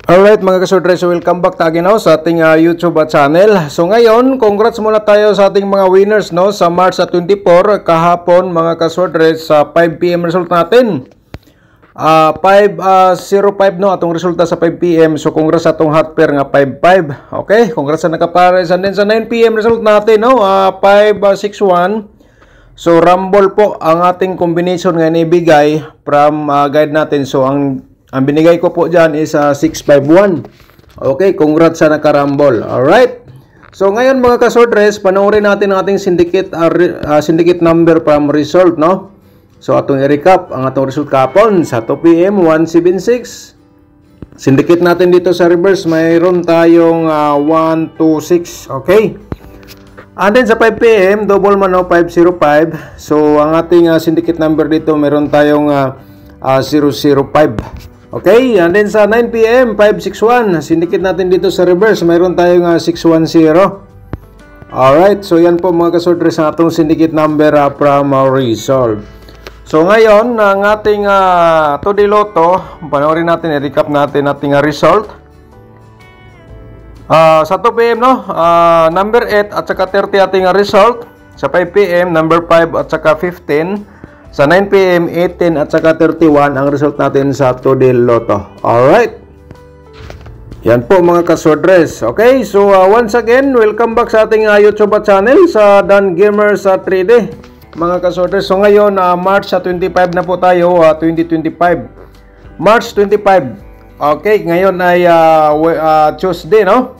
Alright mga kasordres, welcome back tayo sa ating YouTube channel. So ngayon, congrats muna tayo sa ating mga winners sa March 24 kahapon mga kasordres sa 5 PM result natin. 5:05 atong resulta sa 5 PM. So congrats sa atong hot pair nga 5-5. Okay, congrats sa nakapares. And then sa 9 PM result natin 5-6-1. So rumble po ang ating combination nga nibigay from guide natin. So ang binigay ko po dyan is 651. Okay, congrats sa nakarambol. Alright. So ngayon mga kasordres, panoorin natin ang ating syndicate number from result, no? So atong i-recap ang atong result kapon sa 2 PM 176. Syndicate natin dito sa reverse, mayroon tayong 126. Okay. And then sa 5 PM, double man 505. So ang ating syndicate number dito, mayroon tayong 005. Okay, and then sa 9 PM, 561. Syndicate natin dito sa reverse, mayroon tayong 610. Alright, so yan po mga kasordres ang atong syndicate number from result. So ngayon, ang ating Today Lotto, panoorin natin, i-recap natin ating result. Sa 2 PM, number 8 at saka 30 ating result. Sa 5 PM, number 5 at saka 15. Sa 9 PM, 18 at saka 31 ang result natin sa Today Lotto. Alright. Yan po mga kasordres. Okay, so once again, welcome back sa ating YouTube channel sa Dan Gamers 3D. Mga kasordres, so ngayon, March 25 na po tayo, 2025. March 25. Okay, ngayon ay Tuesday, no?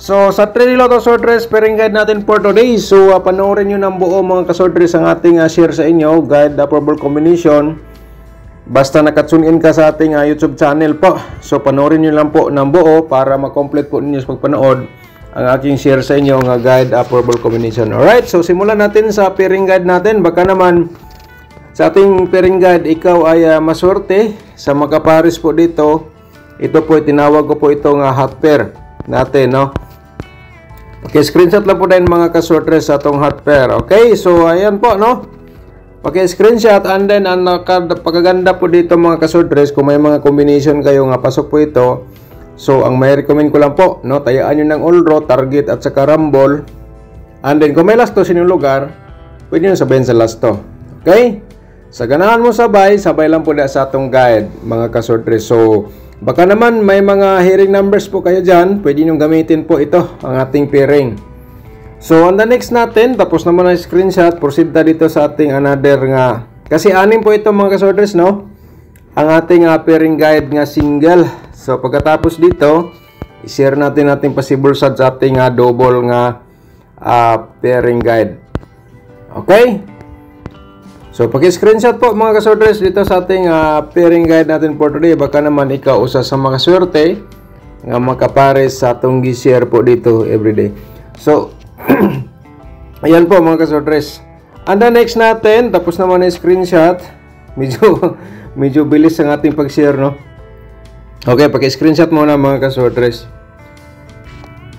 So, sa 3D Lotto Swordress, pairing guide natin for today. So, panoorin nyo ng buo mga kaswordress ang ating share sa inyo, guide approval combination. Basta nakatune in ka sa ating YouTube channel po. So, panoorin nyo lang po ng buo para makomplete po ninyo sa pagpanood ang aking share sa inyo ng guide approval combination. Alright, so simulan natin sa pairing guide natin. Baka naman sa ating pairing guide, ikaw ay maswerte sa makaparis po dito. Ito po, tinawag ko po itong hot pair natin, no? Okay, screenshot lang po din mga kaswordress sa itong hot pair. Okay, so ayan po, no? Screenshot and then ang pagkaganda po dito mga kaswordress, kung may mga combination kayo nga pasok po ito. So ang may recommend ko lang po, no, tayaan nyo ng all draw, target at saka rumble. And then kung may last to sa inyong lugar, pwede nyo sabihin sa last to. Okay? Sa ganahan mo sabay lang po sa atong guide mga kaswordress. So baka naman may mga hearing numbers po kayo dyan, pwede nyo gamitin po ito, ang ating pairing. So on the next natin, tapos naman ang screenshot, proceed na dito sa ating another nga. Kasi anim po ito mga kaswordress, no? Ang ating pairing guide nga single. So pagkatapos dito, i-share natin ating possible sa ating double nga pairing guide. Okay? So, paki-screenshot po mga kaswordress dito sa ating pairing guide natin for today. Baka naman ikaw usa sa mga swerte nga makapares sa atong gi-share po dito everyday. So, ayan po mga kaswordress. And the next natin, tapos naman yung screenshot. Medyo bilis ang ating pag-share, no? Okay, paki-screenshot muna mga kaswordress.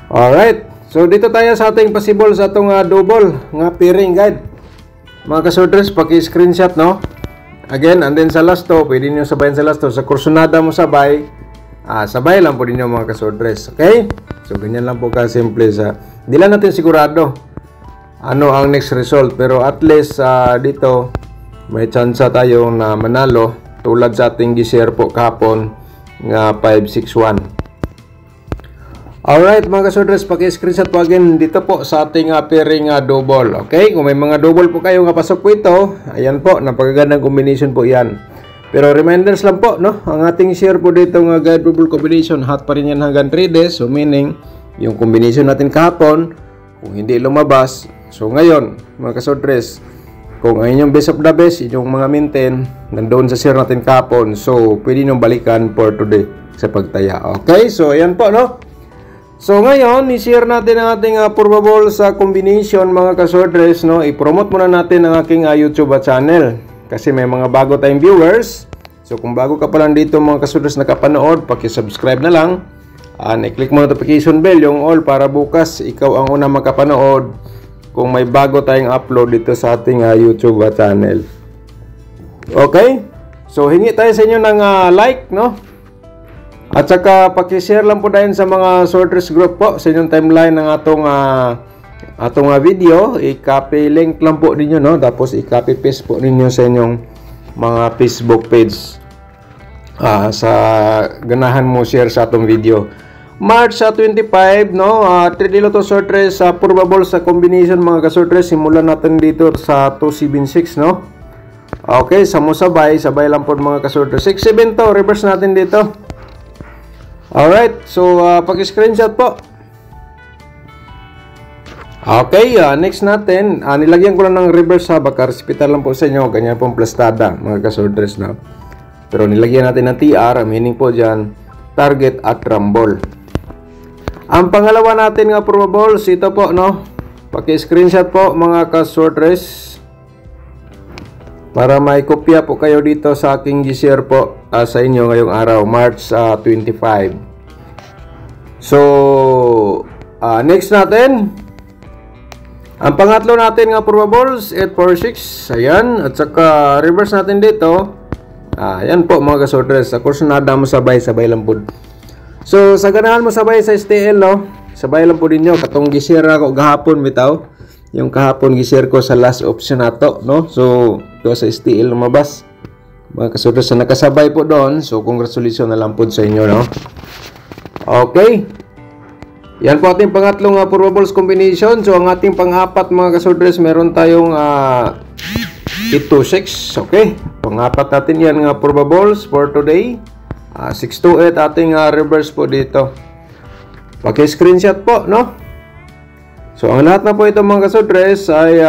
Alright. So, dito tayo sa ating possible sa atong double nga pairing guide. Mga kaswordress, paki-screenshot, no? Again, and then sa last to, pwede nyo sabayin sa last to. Sa kursunada mo sabay, sabay lang po din mga kaswordress. Okay? So, ganyan lang po ka-simple sa... Di lang natin sigurado ano ang next result. Pero at least, dito, may chance tayo na manalo. Tulad sa ating gi-share po kahapon nga 561. Alright mga kaswordress, paki-screenshot po again dito po sa ating pairing double. Okay, kung may mga double po kayo nga pasok po ito, ayan po, napakagandang combination po yan. Pero reminders lang po, no? Ang ating share po dito nga guide double combination, hot pa rin yan hanggang 3 days. So meaning, yung combination natin kahapon, kung hindi lumabas, so ngayon, mga kaswordress, kung ang inyong best of the best, inyong mga maintain, nandoon sa share natin kahapon, so pwede nyo balikan for today sa pagtaya. Okay, so ayan po, no? So ngayon, i-share natin ang ating probable sa combination mga kaswordress, no? I-promote muna natin ang aking YouTube channel kasi may mga bago tayong viewers. So kung bago ka pa lang dito mga kaswordress nakapanood, paki-subscribe na lang. I-click mo notification bell, yung all, para bukas ikaw ang una makapanood kung may bago tayong upload dito sa ating YouTube channel. Okay? So hingi tayo sa inyo ng like, no? At saka paki-share lang po dahil sa mga sorters group po sa inyong timeline ng atong video. I-copy link lang po ninyo, no? Tapos i-copy paste po ninyo sa inyong mga Facebook page. Sa ganahan mo share sa atong video. March 25, no? 3D Lotto sortress probable sa combination mga ka-sortress. Simulan natin dito sa 276, no? Okay, sabay lang po mga ka-sortress. 67 to, reverse natin dito. Alright, so paki-screenshot po. Okay, next natin, nilagyan ko lang ng reverse baka resipitan lang po sa inyo, ganyan pong plastada mga ka-sortress na. Pero nilagyan natin ng TR, meaning po dyan, target at rumble. Ang pangalawa natin nga probables, ito po, no? Paki-screenshot po mga ka-sortress para may kopya po kayo dito sa aking share po sa inyo ngayong araw, March 25. So, next natin, ang pangatlo natin nga probables, 846, ayan, at saka reverse natin dito, ayan po mga ka-sortress, sa course na mo sabay lang po. So, sa ganahan mo sabay sa STL, no? Sabay lang po ninyo, katong gishare ako gahapon bitaw, yung kahapon gishare ko sa last option nato, no? So, ito sa STL lumabas. Mga ka-sortress na nakasabay po doon. So, congratulations na lang po sa inyo, no? Okay. Yan po ating pangatlong probables combination. So, ang ating pang-apat mga ka-sortress, meron tayong 826. Okay. Pang-apat natin yan nga probables for today. 628 ating reverse po dito. Paki-screenshot po, no? So, ang lahat na po ito mga ka-sortress ay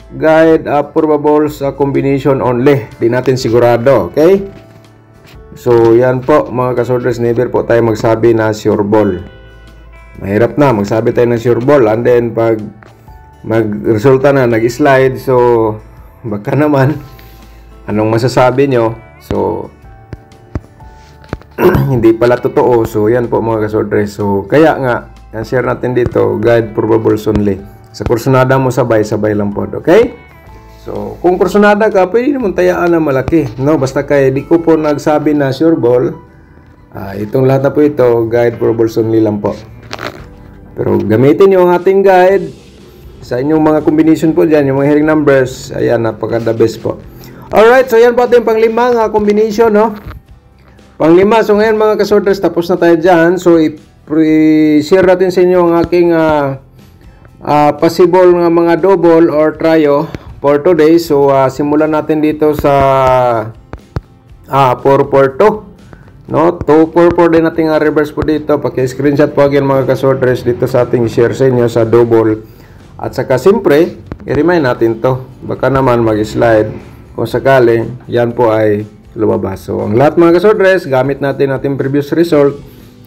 guide probables combination only. Di natin sigurado, okay? So, yan po mga ka-sortress, never po tayo magsabi na sure ball. Mahirap na magsabi tayo ng sure ball, and then pag mag-resulta na nag-slide, so baka naman anong masasabi nyo? So hindi pala totoo. So yan po mga ka-sortress. So kaya nga ang share natin dito, guide probables only. Sa kursunada mo sabay lang po, okay? So kung kursunada ka, pwede naman tayaan na malaki, no? Basta kaya di ko po nagsabi na sure ball. Itong lahat na po ito, guide probables only lang po. Pero gamitin yung ating guide sa inyong mga combination po dyan, yung mga hearing numbers. Ayan, napaka the best po. Alright, so yan po ating panglimang combination, no? Panglima, so ngayon mga ka-sortress, tapos na tayo dyan. So, i-share natin sa inyo ang aking possible nga mga double or trio for today. So, simulan natin dito sa 442. No, 244 din natin reverse po dito. Paki-screenshot po again mga ka-sortress dito sa ating share sa inyo sa double. At saka siyempre, i-remind natin to. Baka naman mag-slide kung sakali yan po ay lumabas. So, ang lahat mga ka-sortress, gamit natin ating previous result.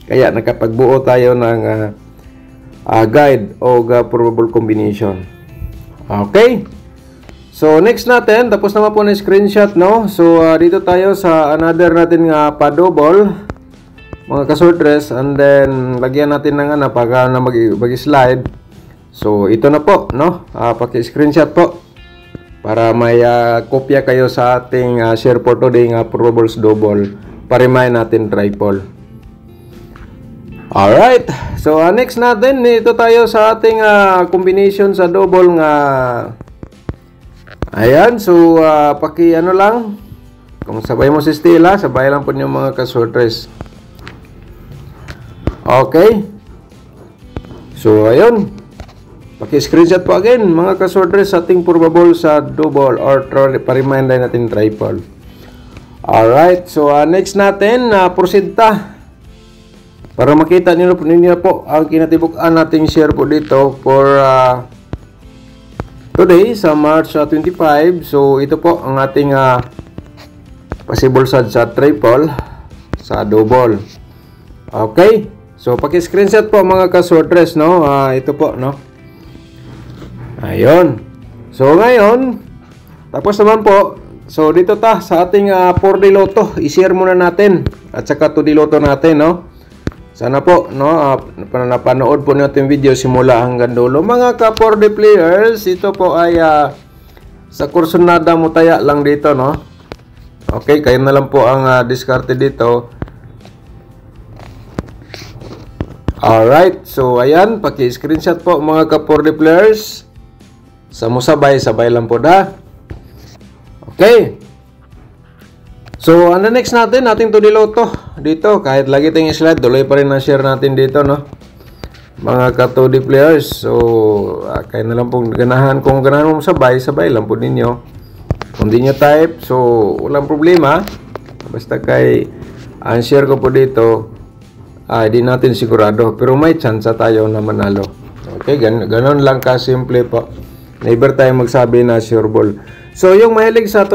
Kaya nakapagbuo tayo ng guide o probable combination. Okay. So, next natin, tapos naman po na screenshot, no? So, dito tayo sa another natin nga pa-double, mga ka-sortress, and then, lagyan natin ng pagka na mag-slide. So, ito na po, no? Paki-screenshot po, para may kopya kayo sa ating share for today nga probables double, pa-remind natin triple. Alright, so, next natin, ito tayo sa ating combination sa double nga. Ayan, so paki-ano lang, kung sabay mo si Stella, sabay lang po niyo mga ka-sortress. Okay. So, ayun. Paki-screenshot po again mga ka-sortress sa ating probable sa double or pa-remind natin triple. Alright, so next natin, proceed ta. Para makita niyo po ang kinatibuk-an nating share po dito for today sa March 25. So ito po ang ating possible sa triple sa double. Okay, so paki-screenshot po mga ka-sortress, no? Ito po, no? Ayun. So ngayon, tapos naman po. So dito ta sa ating 4D Lotto, i-share muna natin at saka 2D Lotto natin, no? Sana po, no, napanood po natin video simula hanggang dulo. Mga ka-4D players, ito po ay sa kursunada mo taya lang dito, no? Okay, kayo na lang po ang diskarte dito. Alright, so ayan, paki-screenshot po mga ka-4D players. Sa mo sabay lang po da. Okay. So, ano next natin? Ating to Loto dito. Kahit lagi tayong slide, tuloy pa rin na share natin dito, no? Mga ka-2D players. So, kaya na lang pong ganahan. Kung ganahan mo sabay lang po ninyo. Kung di nyo type, so, walang problema. Basta kay share ko po dito, di natin sigurado. Pero may chance tayo na manalo. Okay, ganon lang ka-simple po. Never tayo magsabi na sure ball. So, yung mahilig sa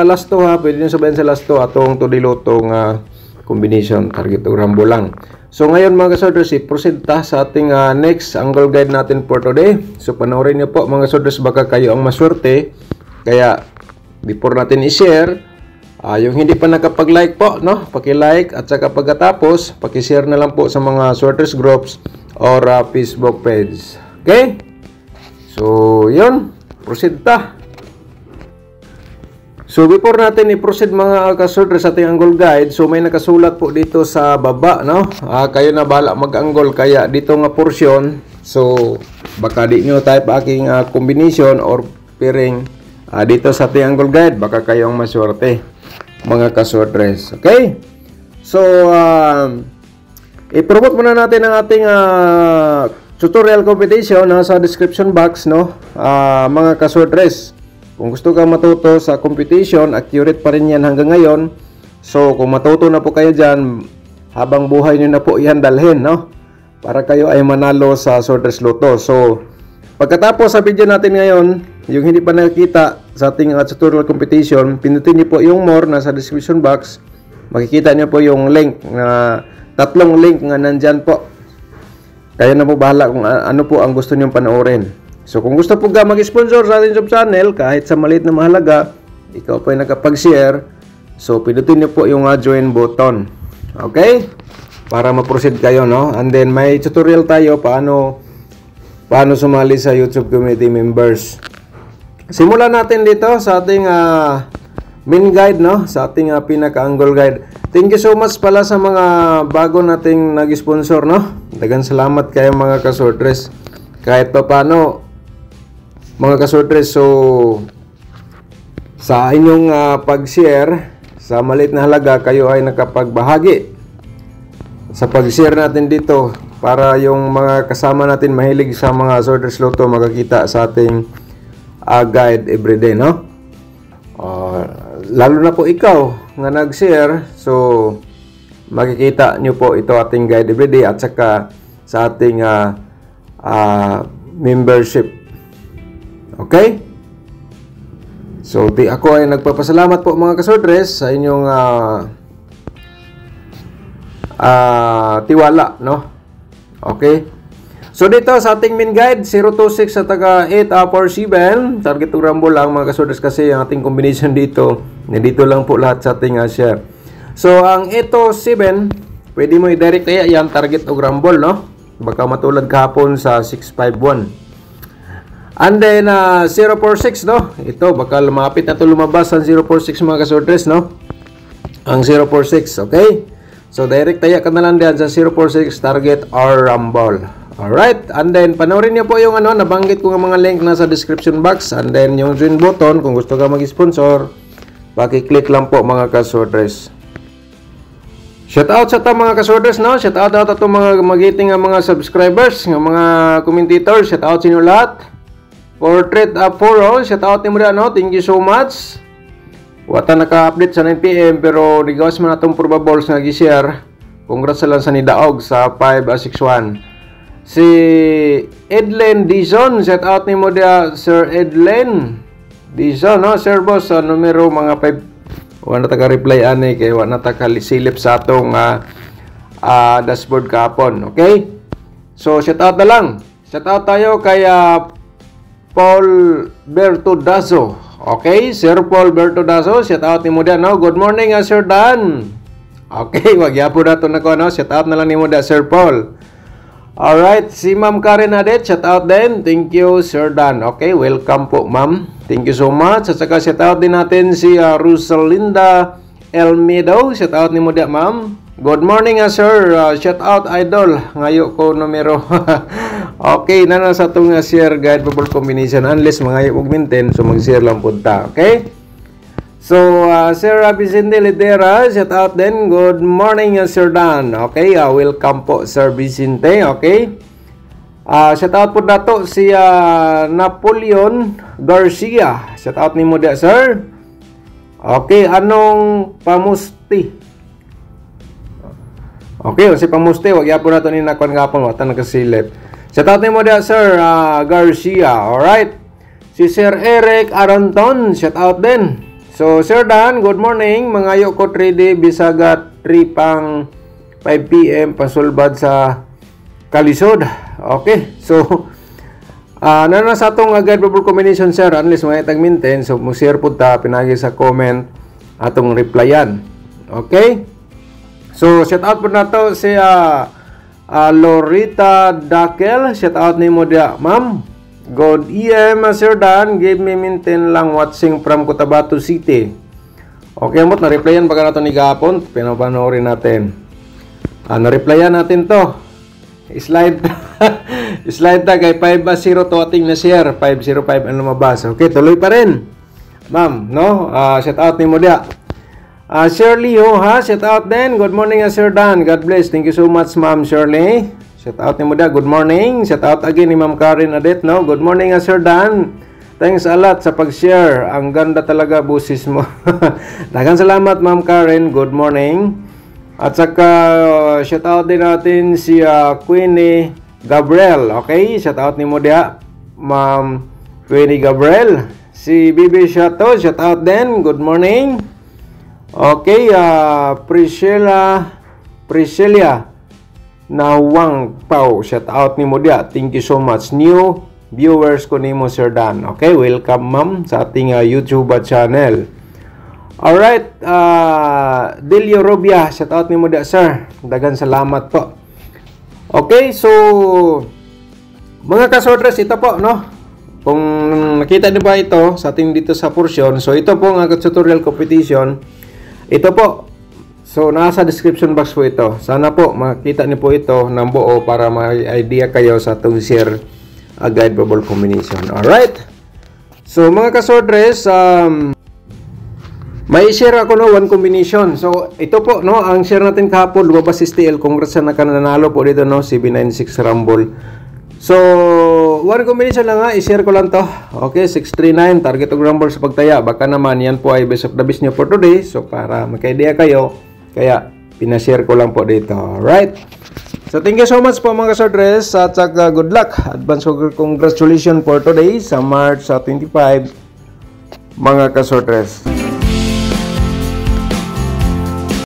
last 2 ha, pwede nyo sabihin sa last 2 atong 2D Loto nga combination, target o rambo lang. So, ngayon mga kasoders, proceed ta sa ating next angle guide natin for today. So, panoorin nyo po mga kasoders, baka kayo ang maswerte. Kaya, before natin i-share, yung hindi pa nakapag-like po, no? Paki-like at saka pagkatapos, paki-share na lang po sa mga sorters groups or Facebook page. Okay? So, yun. Proceed ta. So, before natin i-proceed mga kasorters sa ating angle guide, so may nakasulat po dito sa baba, no? Kayo na bahala mag-angle, kaya dito nga portion, so baka di nyo type aking combination or pairing dito sa ating angle guide, baka kayo ang maswerte mga kasorters. Okay? So, i-promote muna natin ang ating tutorial competition sa description box, no? Mga kasorters. Kung gusto kang matuto sa competition, accurate pa rin yan hanggang ngayon. So, kung matuto na po kayo dyan, habang buhay nyo na po yan dalhin, no? Para kayo ay manalo sa Sorters Loto. So, pagkatapos sa video natin ngayon, yung hindi pa nakikita sa ating tutorial competition, pinutin nyo po yung more nasa description box. Makikita nyo po yung link, na tatlong link nga nandyan po. Kaya na po bahala kung ano po ang gusto nyo panoorin. So, kung gusto po ka mag-sponsor sa ating YouTube channel, kahit sa maliit na mahalaga, ikaw po ay nakapag-share, so, pinutin niyo po yung join button. Okay? Para ma-proceed kayo, no? And then, may tutorial tayo paano sumali sa YouTube community members. Simulan natin dito sa ating main guide, no? Sa ating pinaka-angle guide. Thank you so much pala sa mga bago nating nag-sponsor, no? Daghang salamat kayo mga kasortres. Kahit pa paano, mga kasortres, so sa inyong pag-share sa maliit na halaga, kayo ay nakapagbahagi sa pag-share natin dito para yung mga kasama natin mahilig sa mga Sorters Loto makakita sa ating guide everyday, no? Lalo na po ikaw nga nag-share, so makikita nyo po ito ating guide everyday at saka sa ating membership. Okay? So, ako ay nagpapasalamat po mga kasortres sa inyong tiwala, no? Okay? So, dito sa ating main guide, 026 at taga 847, target to rambo lang mga kasortres kasi ang ating combination dito, dito lang po lahat sa ating share. So, ang 807, pwede mo i-direct kaya yan, target o ramble, no? Baka matulad kahapon sa 651. And then, 046, no? Ito, baka lumapit na ito lumabas ang 046 mga kasortres, no? Ang 046, okay? So, direct taya ka na lang diyan sa 046 target or rumble. Alright? And then, panoorin niyo po yung nabanggit ko ng mga link nasa description box. And then, yung join button, kung gusto ka mag-sponsor, paki-click lang po mga kasortres. Shoutout sa ta mga kasortres, no? Shoutout out ito mga magiting mga subscribers, ng mga commentators. Shoutout sa inyo lahat. Portrait Poro, shoutout ni mo rin, no? Thank you so much. Wata naka-update sa 9 PM pero regawas man natong probables nga gi-share. Congrats lang sa nidaog sa 561. Si Edlen Dizon, shoutout ni mo dia Sir Edlen Dizon, no? Sir boss, numero mga 5. Wala taga-reply ani kay wala taga-silip sa atong dashboard kahapon. Okay? So, shoutout na lang. Shoutout tayo kay Paul Bertodazo. Okay, Sir Paul Bertodazo, shout out ni mo dyan, no? Good morning, Sir Dan. Okay, wag yapo na ito na ko, no? Shout out na lang ni mo dyan, Sir Paul. Alright, si Ma'am Karen Adet, shout out din. Thank you, Sir Dan. Okay, welcome po, Ma'am. Thank you so much. At saka shout out din natin si Rosalinda Elmedo. Shout out ni mo dyan, Ma'am. Good morning, sir. Shout out, idol. Ngayo ko numero. Okay, na sa itong share guide bubble combination. Unless mga yung maintain, so mag-share lang punta. Okay? So, Sir Vicente Lidera, shout out din. Good morning, Sir Dan. Okay, welcome po, Sir Vicente. Okay? Shout out po dato si Napoleon Garcia. Shout out ni mo dia, sir. Okay, anong pamusti? Okay, si pamusti, wag yapon nato ni nakon gapon wata nagkasilip. Shout out ni mo dia, sir Garcia. Alright. Si Sir Eric Aranton, shout out din. So, Sir Dan, good morning. Mangayo ko 3D Bisaga 3 pang 5 PM pasulbad sa Kalisod. Okay. So, na sa atong guide bubble combination, sir, unless mga itag maintain, so mo-share po ta, pinagi sa comment atong replyan. Okay? So, shout out po na to si Lorita Dakel. Shout out ni mo dia, ma'am. Good EM, Sir Dan. Give me maintain lang watching from Cotabato City. Okay, amot, na-replyan pa ka na to ni Gapon. Pinapanoorin natin. Na-replyan natin to. Slide slide ta kay 5-0 to ating na share 505 ang lumabas. Okay, tuloy pa rin. Ma'am, no? Shout out ni mo dia. Shirley ho ha, shout out din. Good morning, Sir Dan. God bless. Thank you so much, Ma'am Shirley. Shout out ni mo dia. Good morning. Shout out again ni Ma'am Karen Adet, no? Good morning, Sir Dan. Thanks a lot sa pag-share. Ang ganda talaga busis mo. Daghang salamat, Ma'am Karen. Good morning. At saka, shout out din natin si Queenie Gabriel. Okay? Shout out ni mo dia, Ma'am Queenie Gabriel. Si Bibi Shato, shout out din. Good morning. Okay, Priscilla Nawang Pau, shout out ni mo dia. Thank you so much. New viewers ko ni mo, Sir Dan. Okay, welcome, ma'am, sa ating YouTube channel. Alright, Delio Robia, shout out ni mo dia, sir. Dagan salamat po. Okay, so mga kasodres, ito po, no? Kung nakita niyo ba ito sa ating dito sa portion, so ito po ang tutorial competition. Ito po. So nasa description box po ito. Sana po makita niyo po ito ng buo para may idea kayo sa itong share guide bubble combination. Alright. So mga kasodres, may share ako no, one combination. So, ito po, no, ang share natin kahapon, lumabas si STL. Congrats na nakananalo po dito, no, CB96 Rumble. So, one combination lang nga, i-share ko lang to. Okay, 639, target of Rumble sa pagtaya. Baka naman, yan po ay best of the best nyo for today. So, para magka-idea kayo, kaya pinashare ko lang po dito. Alright? So, thank you so much po mga kasodres. At saka, good luck. Advance congratulations for today sa March 25, mga kasodres.